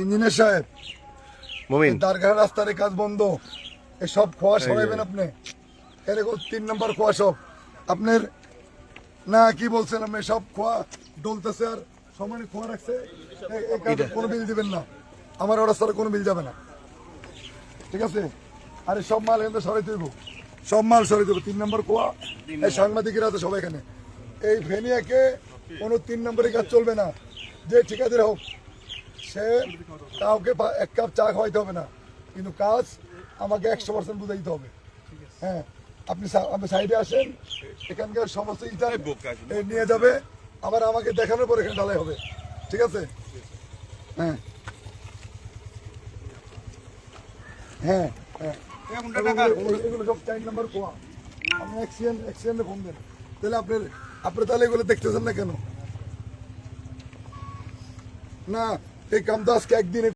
Engineer সাহেব, মুমিন দারগাহ রাস্তার কাজ বন্ধ, এসব খোয়া সরাইবেন আপনি। এরকম 3 নম্বর খোয়া সব আপনার না, কি বলছেন আপনি? সব খোয়া ডলতেছে আর সমানে খোয়া রাখছে, এই কাজে কোনো বিল দিবেন না, আমার অর্ডার ছাড়া কোনো বিল যাবে না, ঠিক আছে? আরে সব মাল এখানে সরাই দেবো, সব মাল সরাই দেবো। 3 নম্বর খোয়া, এই সাংবাদিকেরা আছে সবাই এখানে। এই ভেনিয়াকে কোনো 3 নম্বরের কাজ চলবে না, যে ঠিকাদার হোক সে কাউকে 1 কাপ চা খাওয়াইতে হবে না, কিন্তু কাজ আমাকে 100% বুঝাই দিতে হবে। হ্যাঁ, আপনি সাইডে আসেন, এখানকার সমস্ত ইটা নিয়ে যাবে, আবার আমাকে দেখানোর পর এখানে ঢালাই হবে, ঠিক আছে? হ্যাঁ হ্যাঁ হ্যাঁ, এগুলো সব 4 নম্বর কোয়া। আপনি অ্যাক্সিডেন্টে ফোন দেন, তাহলে আপনি তাহলে এগুলো দেখতেছেন না কেন? না, এই কাম তো আজকে একদিনে